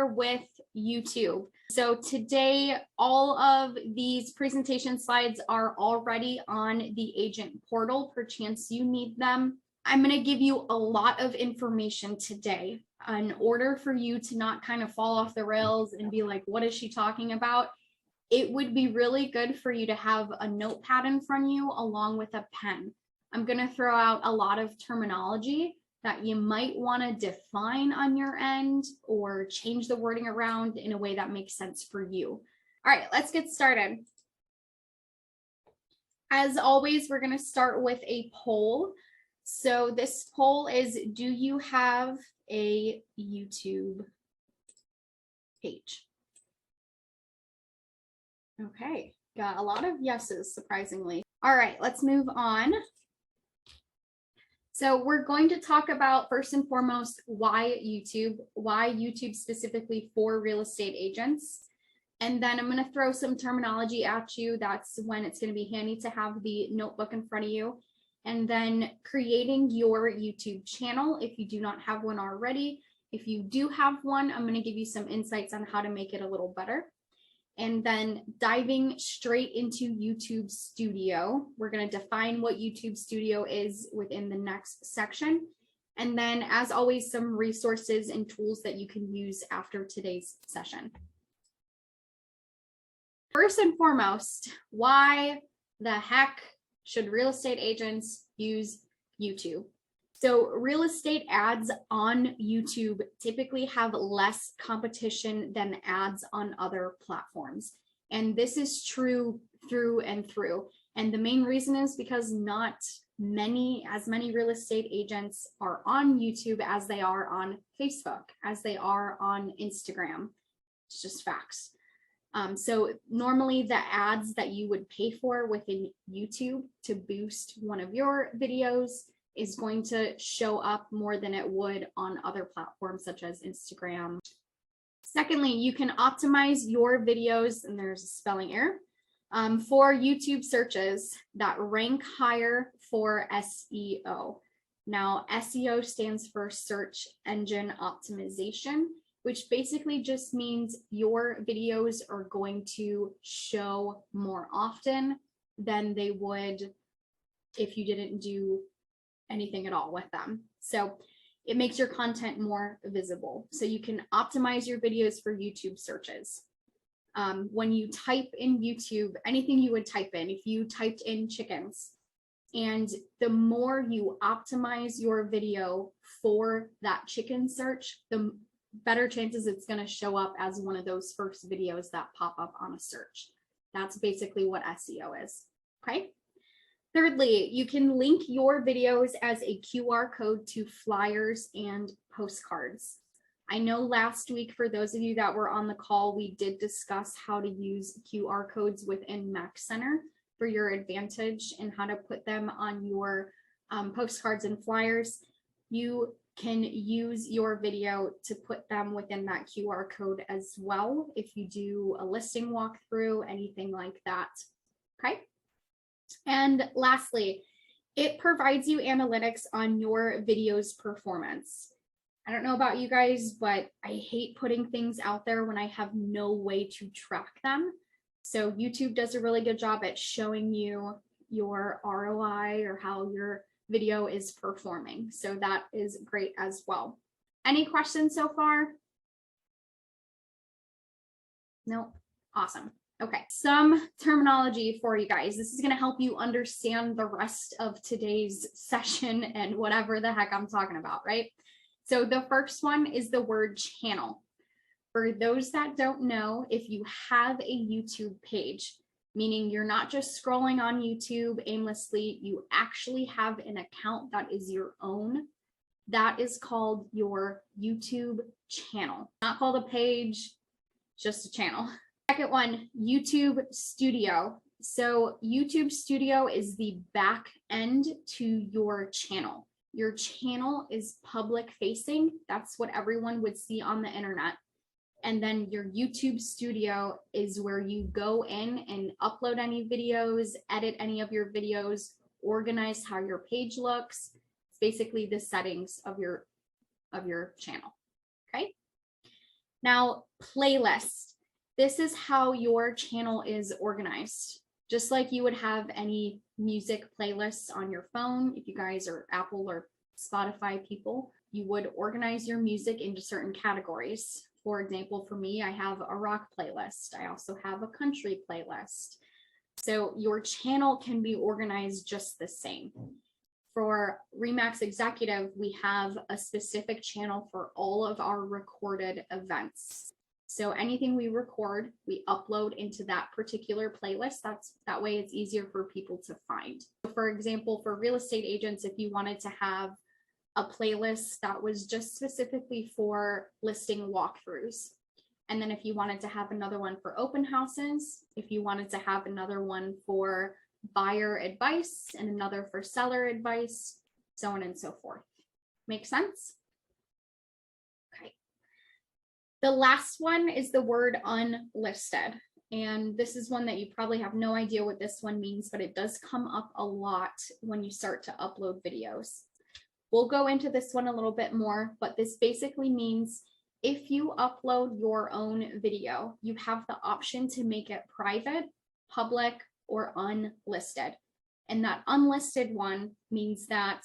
familiar with YouTube. So today, all of these presentation slides are already on the agent portal, perchance you need them. I'm going to give you a lot of information today in order for you to not kind of fall off the rails and be like, what is she talking about? It would be really good for you to have a notepad in front of you along with a pen. I'm going to throw out a lot of terminology that you might want to define on your end or change the wording around in a way that makes sense for you. All right, let's get started. As always, we're going to start with a poll. So this poll is, do you have a YouTube page? Okay, got a lot of yeses, surprisingly. All right, let's move on. So we're going to talk about, first and foremost, why YouTube specifically for real estate agents. And then I'm going to throw some terminology at you. That's when it's going to be handy to have the notebook in front of you. And then creating your YouTube channel if you do not have one already. If you do have one, I'm going to give you some insights on how to make it a little better. And then diving straight into YouTube Studio. We're going to define what YouTube Studio is within the next section. And then, as always, some resources and tools that you can use after today's session. First and foremost, why the heck should real estate agents use YouTube? So real estate ads on YouTube typically have less competition than ads on other platforms. And this is true through and through. And the main reason is because not as many real estate agents are on YouTube as they are on Facebook, as they are on Instagram. It's just facts. So normally the ads that you would pay for within YouTube to boost one of your videos is going to show up more than it would on other platforms such as Instagram. Secondly, you can optimize your videos, and there's a spelling error, for YouTube searches that rank higher for SEO. Now, SEO stands for search engine optimization, which basically just means your videos are going to show more often than they would if you didn't do anything at all with them. So it makes your content more visible. So you can optimize your videos for YouTube searches. When you type in YouTube, anything you would type in, if you typed in chickens, and the more you optimize your video for that chicken search, the better chances it's going to show up as one of those first videos that pop up on a search. That's basically what SEO is. Okay. Thirdly, you can link your videos as a QR code to flyers and postcards. I know last week, for those of you that were on the call, we did discuss how to use QR codes within Mac Center for your advantage and how to put them on your postcards and flyers. You can use your video to put them within that QR code as well if you do a listing walkthrough, anything like that. Okay. And lastly, it provides you analytics on your video's performance. I don't know about you guys, but I hate putting things out there when I have no way to track them. So YouTube does a really good job at showing you your ROI or how your video is performing. So that is great as well. Any questions so far? No? Awesome. Okay, some terminology for you guys. This is going to help you understand the rest of today's session and whatever the heck I'm talking about, right? So the first one is the word channel. For those that don't know, if you have a YouTube page, meaning you're not just scrolling on YouTube aimlessly, you actually have an account that is your own, that is called your YouTube channel. Not called a page, just a channel. Second one, YouTube Studio. So YouTube Studio is the back end to your channel. Your channel is public facing. That's what everyone would see on the internet. And then your YouTube Studio is where you go in and upload any videos, edit any of your videos, organize how your page looks. It's basically the settings of your channel. Okay. Now, playlist. This is how your channel is organized. Just like you would have any music playlists on your phone, if you guys are Apple or Spotify people, you would organize your music into certain categories. For example, for me, I have a rock playlist. I also have a country playlist. So your channel can be organized just the same. For Remax Executive, we have a specific channel for all of our recorded events. So anything we record, we upload into that particular playlist. That way it's easier for people to find. For example, for real estate agents, if you wanted to have a playlist that was just specifically for listing walkthroughs, and then if you wanted to have another one for open houses, if you wanted to have another one for buyer advice and another for seller advice, so on and so forth. Make sense? Okay. The last one is the word unlisted. And this is one that you probably have no idea what this one means, but it does come up a lot when you start to upload videos. We'll go into this one a little bit more, but this basically means if you upload your own video, you have the option to make it private, public, or unlisted. And that unlisted one means that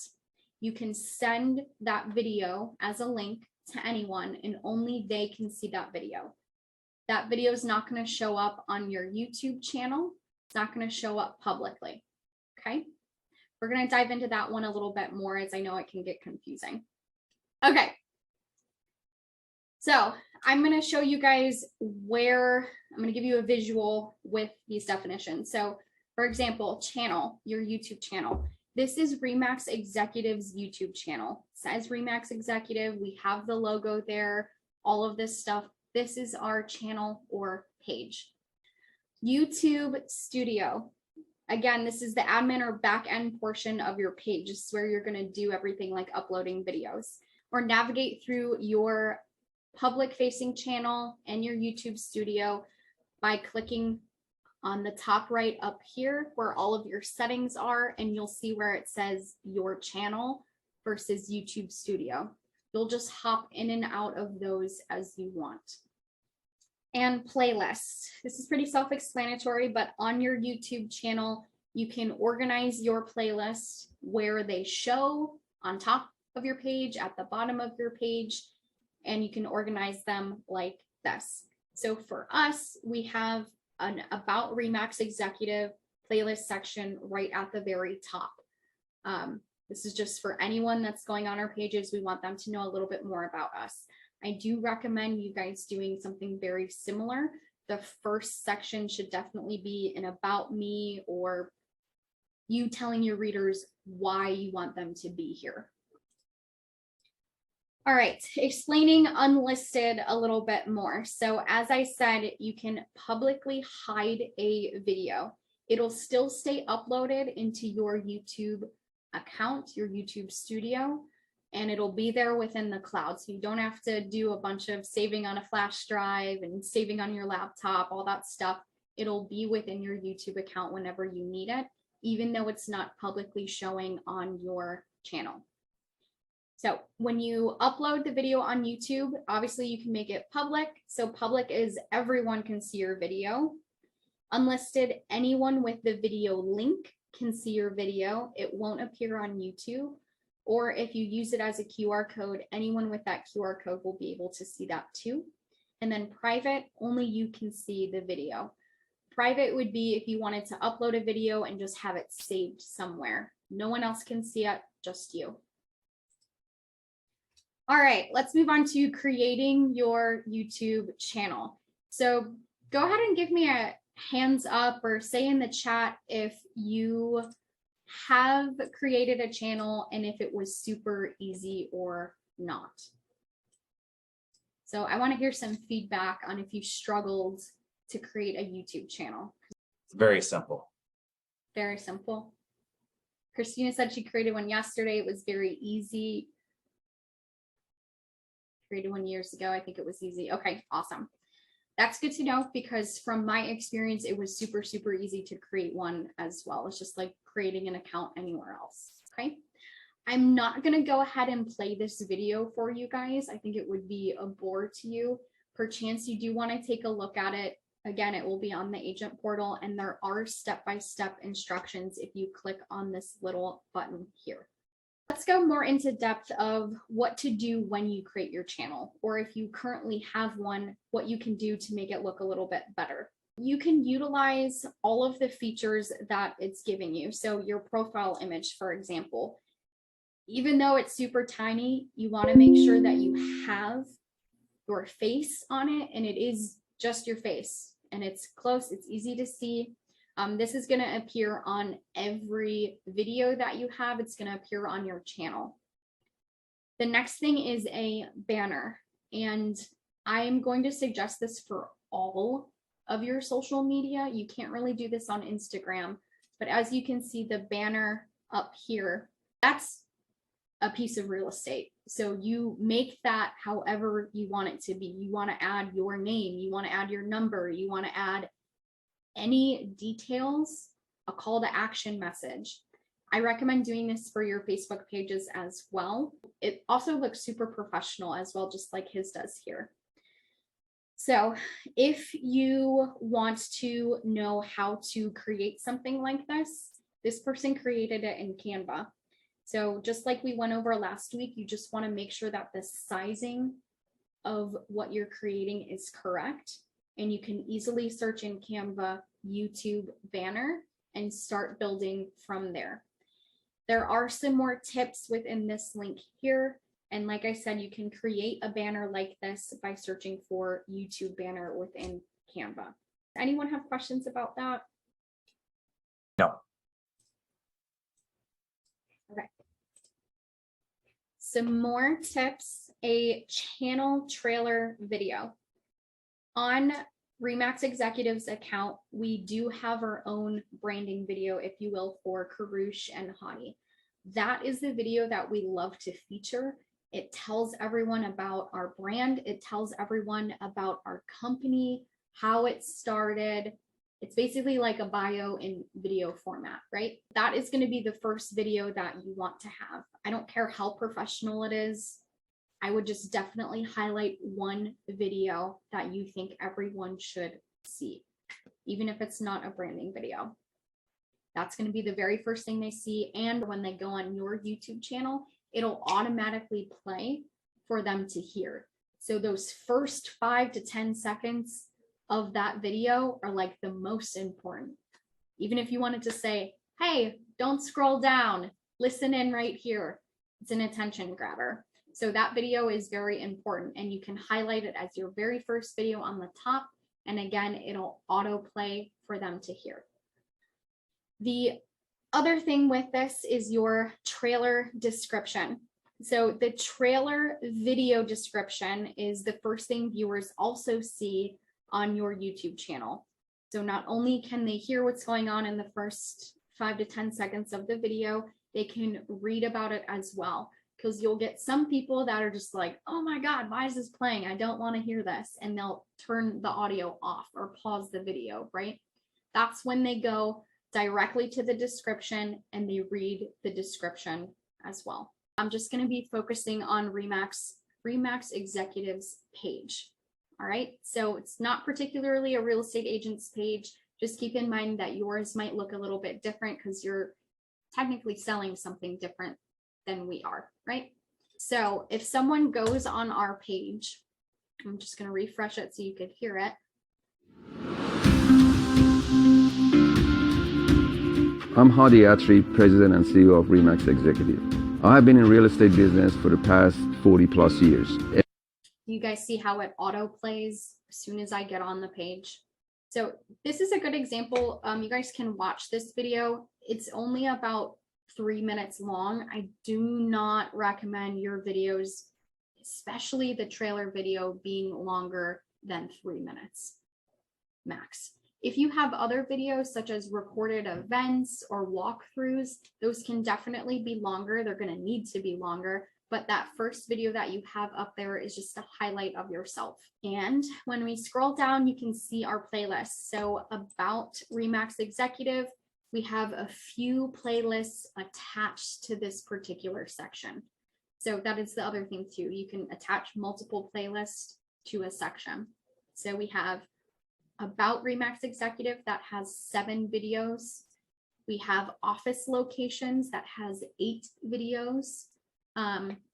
you can send that video as a link to anyone and only they can see that video. That video is not going to show up on your YouTube channel. It's not going to show up publicly. Okay. We're going to dive into that one a little bit more as I know it can get confusing. Okay. So I'm going to show you guys where I'm going to give you a visual with these definitions. So for example, channel, your YouTube channel. This is Remax Executive's YouTube channel. It says Remax Executive. We have the logo there, all of this stuff. This is our channel or page. YouTube Studio. Again, this is the admin or back end portion of your page. This is where you're going to do everything like uploading videos or navigate through your public facing channel and your YouTube Studio by clicking on the top right up here where all of your settings are, and you'll see where it says your channel versus YouTube Studio. You'll just hop in and out of those as you want. And playlists. This is pretty self-explanatory, but on your YouTube channel, you can organize your playlist where they show on top of your page, at the bottom of your page, and you can organize them like this. So for us, we have an About Remax Executive playlist section right at the very top. This is just for anyone that's going on our pages. We want them to know a little bit more about us. I do recommend you guys doing something very similar. The first section should definitely be an about me or you telling your readers why you want them to be here. All right, explaining unlisted a little bit more. So as I said, you can publicly hide a video. It'll still stay uploaded into your YouTube account, your YouTube Studio, and it'll be there within the cloud. So you don't have to do a bunch of saving on a flash drive and saving on your laptop, all that stuff. It'll be within your YouTube account whenever you need it, even though it's not publicly showing on your channel. So when you upload the video on YouTube, obviously you can make it public. So public is everyone can see your video. Unlisted, anyone with the video link can see your video. It won't appear on YouTube. Or if you use it as a QR code, anyone with that QR code will be able to see that too. And then private, only you can see the video. Private would be if you wanted to upload a video and just have it saved somewhere. No one else can see it, just you. All right, let's move on to creating your YouTube channel. So go ahead and give me a hands up or say in the chat if you have created a channel and if it was super easy or not. So I want to hear some feedback on if you struggled to create a YouTube channel. It's very simple. Very simple. Christina said she created one yesterday. It was very easy. Created one years ago. I think it was easy. Okay, awesome. That's good to know because from my experience, it was super, super easy to create one as well. It's just like creating an account anywhere else. Okay. I'm not going to go ahead and play this video for you guys. I think it would be a bore to you, perchance you do want to take a look at it, again, it will be on the agent portal, and there are step-by-step instructions if you click on this little button here. Let's go more into depth of what to do when you create your channel, or if you currently have one, what you can do to make it look a little bit better. You can utilize all of the features that it's giving you. So your profile image, for example, even though it's super tiny, you want to make sure that you have your face on it, and it is just your face, and it's close, it's easy to see. This is going to appear on every video that you have. It's going to appear on your channel. The next thing is a banner, and I'm going to suggest this for all of your social media. You can't really do this on Instagram, but as you can see, the banner up here, that's a piece of real estate. So you make that however you want it to be. You want to add your name, you want to add your number, you want to add any details, a call to action message. I recommend doing this for your Facebook pages as well. It also looks super professional as well, just like his does here. So if you want to know how to create something like this person created it in Canva. So just like we went over last week, you just want to make sure that the sizing of what you're creating is correct. And you can easily search in Canva YouTube banner and start building from there. There are some more tips within this link here. And like I said, you can create a banner like this by searching for YouTube banner within Canva. Anyone have questions about that? No. Okay. Some more tips, a channel trailer video. On Remax Executive's account, we do have our own branding video, if you will, for Karush and Hani. That is the video that we love to feature. It tells everyone about our brand. It tells everyone about our company, how it started. It's basically like a bio in video format, right? That is going to be the first video that you want to have. I don't care how professional it is. I would just definitely highlight one video that you think everyone should see, even if it's not a branding video. That's going to be the very first thing they see. And when they go on your YouTube channel, it'll automatically play for them to hear. So those first 5 to 10 seconds of that video are like the most important. Even if you wanted to say, hey, don't scroll down, listen in right here. It's an attention grabber. So that video is very important, and you can highlight it as your very first video on the top. And again, it'll autoplay for them to hear. The other thing with this is your trailer description. So the trailer video description is the first thing viewers also see on your YouTube channel. So not only can they hear what's going on in the first 5 to 10 seconds of the video, they can read about it as well. Because you'll get some people that are just like, oh my God, why is this playing? I don't want to hear this. And they'll turn the audio off or pause the video, right? That's when they go directly to the description and they read the description as well. I'm just going to be focusing on Remax Executive's page. All right, so it's not particularly a real estate agent's page. Just keep in mind that yours might look a little bit different because you're technically selling something different than we are, right? So if someone goes on our page, I'm just going to refresh it so you could hear it. I'm Hadi Atri, President and CEO of Remax Executive. I have been in real estate business for the past 40 plus years. You guys see how it auto plays as soon as I get on the page? So this is a good example. You guys can watch this video. It's only about 3 minutes long. I do not recommend your videos, especially the trailer video, being longer than 3 minutes max. If you have other videos such as recorded events or walkthroughs, those can definitely be longer. They're going to need to be longer, but that first video that you have up there is just a highlight of yourself. And when we scroll down, you can see our playlist. So about Remax Executive, we have a few playlists attached to this particular section. So that is the other thing too. You can attach multiple playlists to a section. So we have About Remax Executive that has 7 videos. We have Office Locations that has 8 videos.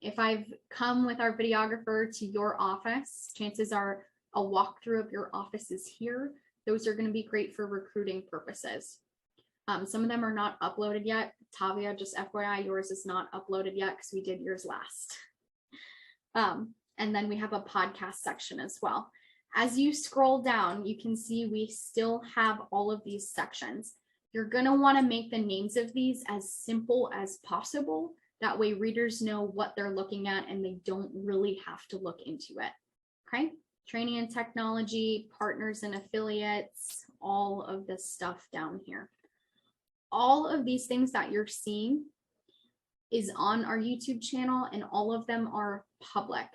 If I've come with our videographer to your office, chances are a walkthrough of your office is here. Those are going to be great for recruiting purposes. Some of them are not uploaded yet. Tavia, just FYI, yours is not uploaded yet because we did yours last. And then we have a podcast section as well. As you scroll down, you can see we still have all of these sections. You're going to want to make the names of these as simple as possible. That way readers know what they're looking at and they don't really have to look into it. Okay? Training and technology, partners and affiliates, all of this stuff down here. All of these things that you're seeing is on our YouTube channel, and all of them are public.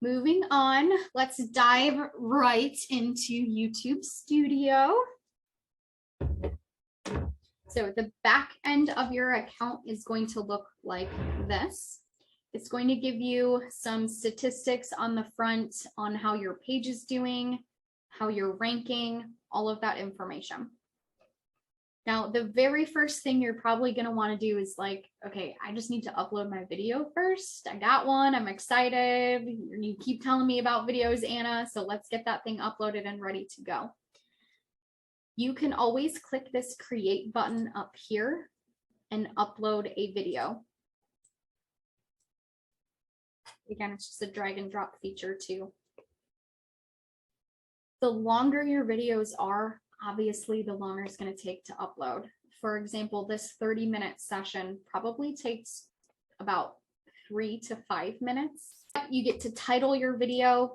Moving on, let's dive right into YouTube Studio. So the back end of your account is going to look like this. It's going to give you some statistics on the front on how your page is doing, how you're ranking, all of that information. Now, the very first thing you're probably going to want to do is like, okay, I just need to upload my video first. I got one. I'm excited. You keep telling me about videos, Anna. So let's get that thing uploaded and ready to go. You can always click this create button up here and upload a video. Again, it's just a drag and drop feature too. The longer your videos are, obviously the longer it's going to take to upload. For example, this 30-minute session probably takes about 3 to 5 minutes. You get to title your video.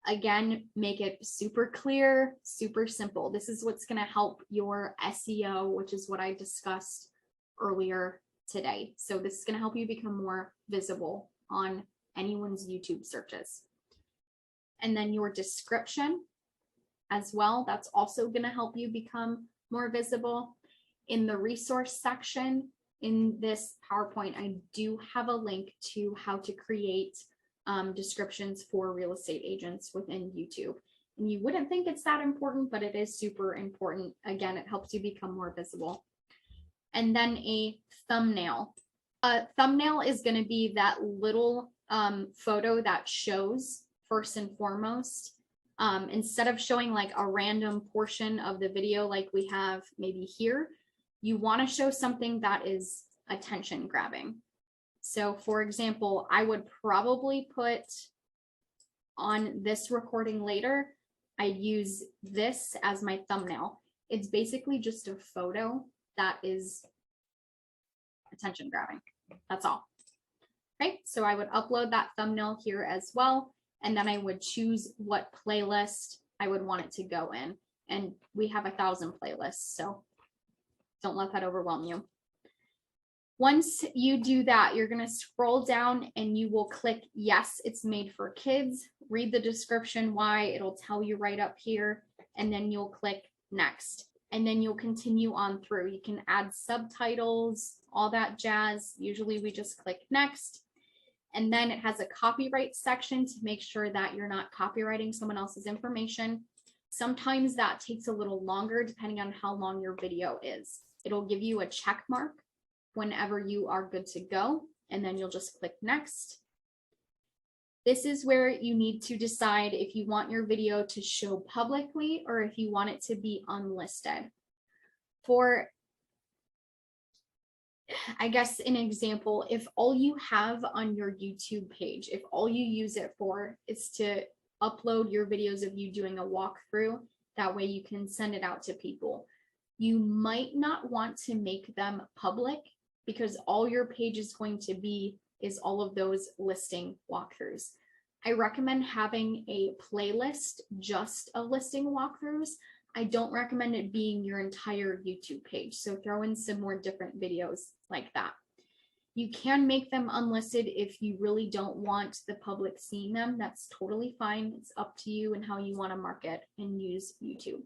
Again, make it super clear, super simple. This is what's going to help your SEO, which is what I discussed earlier today. So this is going to help you become more visible on anyone's YouTube searches. And then your description as well, that's also going to help you become more visible. In the resource section in this PowerPoint, I do have a link to how to create descriptions for real estate agents within YouTube. And you wouldn't think it's that important, but it is super important. Again, it helps you become more visible. And then a thumbnail. A thumbnail is going to be that little photo that shows first and foremost. Instead of showing like a random portion of the video like we have maybe here, you want to show something that is attention grabbing. So for example, I would probably put on this recording later, I'd use this as my thumbnail. It's basically just a photo that is attention grabbing. That's all. Okay, so I would upload that thumbnail here as well. And then I would choose what playlist I would want it to go in. And we have 1,000 playlists, so don't let that overwhelm you. Once you do that, you're going to scroll down and you will click yes, it's made for kids. Read the description why, it'll tell you right up here, and then you'll click next. And then you'll continue on through. You can add subtitles, all that jazz. Usually we just click next. And then it has a copyright section to make sure that you're not copywriting someone else's information. Sometimes that takes a little longer depending on how long your video is. It'll give you a check mark whenever you are good to go, and then you'll just click next. This is where you need to decide if you want your video to show publicly or if you want it to be unlisted. For, I guess, an example, if all you have on your YouTube page, if all you use it for is to upload your videos of you doing a walkthrough, that way you can send it out to people, you might not want to make them public because all your page is going to be is all of those listing walkthroughs. I recommend having a playlist just of listing walkthroughs. I don't recommend it being your entire YouTube page. So throw in some more different videos like that. You can make them unlisted if you really don't want the public seeing them. That's totally fine. It's up to you and how you want to market and use YouTube.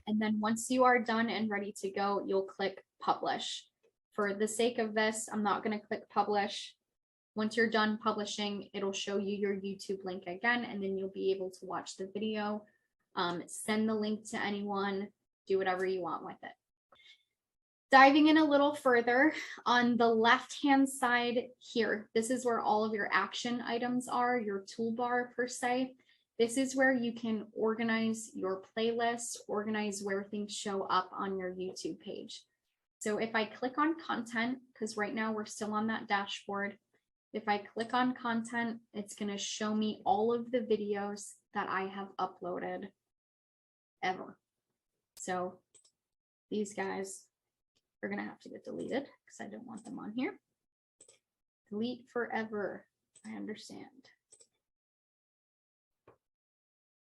And then once you are done and ready to go, you'll click publish. For the sake of this, I'm not going to click publish. Once you're done publishing, it'll show you your YouTube link again, and then you'll be able to watch the video, send the link to anyone, do whatever you want with it. Diving in a little further, on the left-hand side here, this is where all of your action items are, your toolbar per se. This is where you can organize your playlist, organize where things show up on your YouTube page. So if I click on content, because right now we're still on that dashboard, if I click on content, it's going to show me all of the videos that I have uploaded ever. So these guys are going to have to get deleted because I don't want them on here. Delete forever. I understand.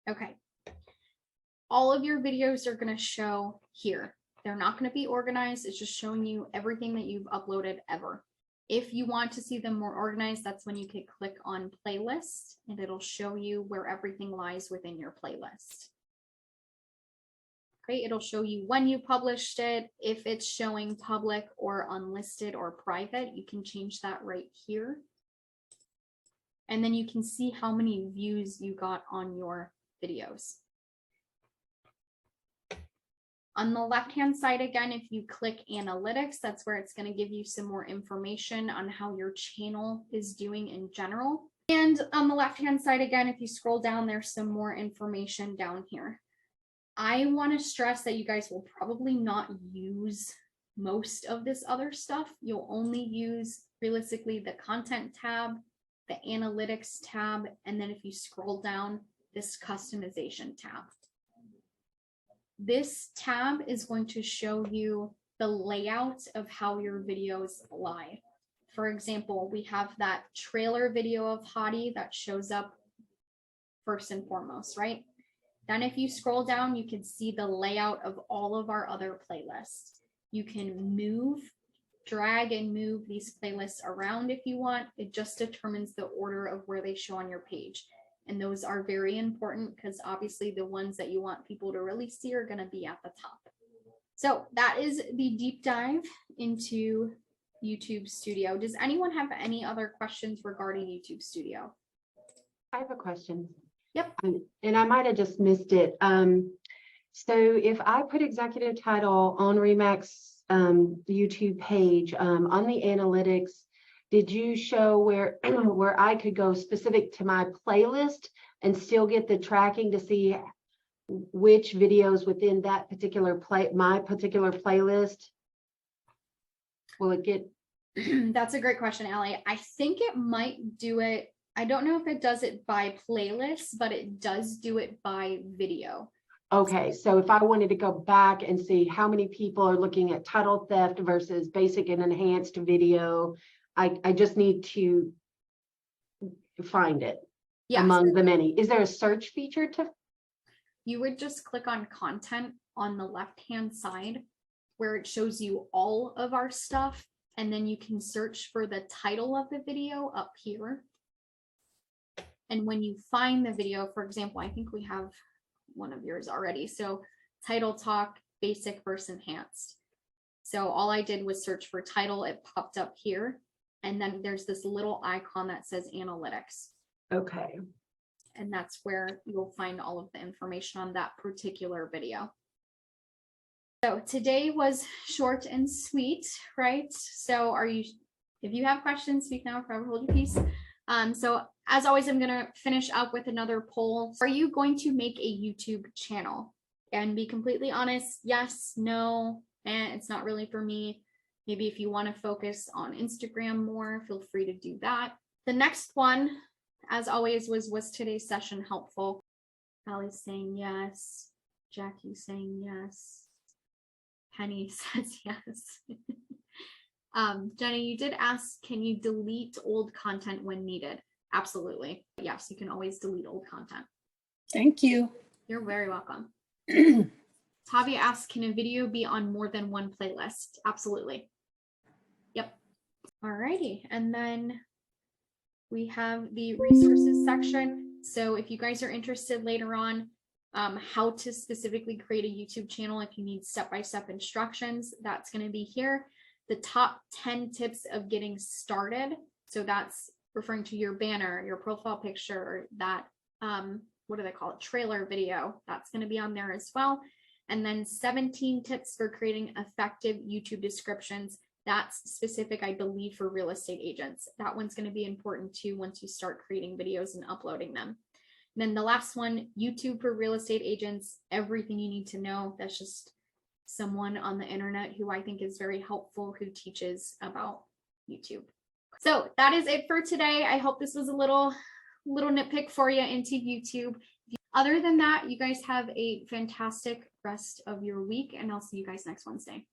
Okay. All of your videos are going to show here. They're not going to be organized. It's just showing you everything that you've uploaded ever. If you want to see them more organized, that's when you can click on playlist and it'll show you where everything lies within your playlist. Okay, it'll show you when you published it, if it's showing public or unlisted or private, you can change that right here. And then you can see how many views you got on your videos. On the left-hand side, again, if you click analytics, that's where it's going to give you some more information on how your channel is doing in general. And on the left-hand side, again, if you scroll down, there's some more information down here. I want to stress that you guys will probably not use most of this other stuff. You'll only use, realistically, the content tab, the analytics tab, and then if you scroll down, this customization tab. This tab is going to show you the layout of how your videos lie. For example, we have that trailer video of Hottie that shows up first and foremost, right? Then if you scroll down, you can see the layout of all of our other playlists. You can move, drag and move these playlists around if you want. It just determines the order of where they show on your page. And those are very important because obviously the ones that you want people to really see are going to be at the top. So that is the deep dive into YouTube Studio. Does anyone have any other questions regarding YouTube Studio? I have a question. Yep. And I might have just missed it. So if I put executive title on Remax YouTube page, on the analytics, did you show where where I could go specific to my playlist and still get the tracking to see which videos within that particular my particular playlist? Will it get? That's a great question, Allie. I think it might do it. I don't know if it does it by playlist, but it does do it by video. Okay, so if I wanted to go back and see how many people are looking at title theft versus basic and enhanced video, I just need to find it among the many. Is there a search feature to? You would just click on content on the left-hand side where it shows you all of our stuff. And then you can search for the title of the video up here. And when you find the video, for example, I think we have one of yours already. So title talk, basic versus enhanced. So all I did was search for title. It popped up here. And then there's this little icon that says analytics. Okay. And that's where you'll find all of the information on that particular video. So today was short and sweet, right? So if you have questions, speak now, forever hold your peace. So as always, I'm going to finish up with another poll. Are you going to make a YouTube channel? And be completely honest, yes, no, and it's not really for me. Maybe if you want to focus on Instagram more, feel free to do that. The next one, as always, was today's session helpful? Allie's saying yes. Jackie's saying yes. Penny says yes. Jenny, you did ask, can you delete old content when needed? Absolutely. Yes, you can always delete old content. Thank you. You're very welcome. Tavia asks, can a video be on more than one playlist? Absolutely. Yep. Alrighty. And then we have the resources section. So if you guys are interested later on, how to specifically create a YouTube channel, if you need step-by-step instructions, that's going to be here. The top 10 tips of getting started. So that's referring to your banner, your profile picture, or that, what do they call it? Trailer video. That's going to be on there as well. And then 17 tips for creating effective YouTube descriptions. That's specific, I believe, for real estate agents. That one's going to be important too once you start creating videos and uploading them. And then the last one, YouTube for real estate agents, everything you need to know. That's just someone on the internet who I think is very helpful, who teaches about YouTube. So that is it for today. I hope this was a little nitpick for you into YouTube. Other than that, you guys have a fantastic rest of your week, and I'll see you guys next Wednesday.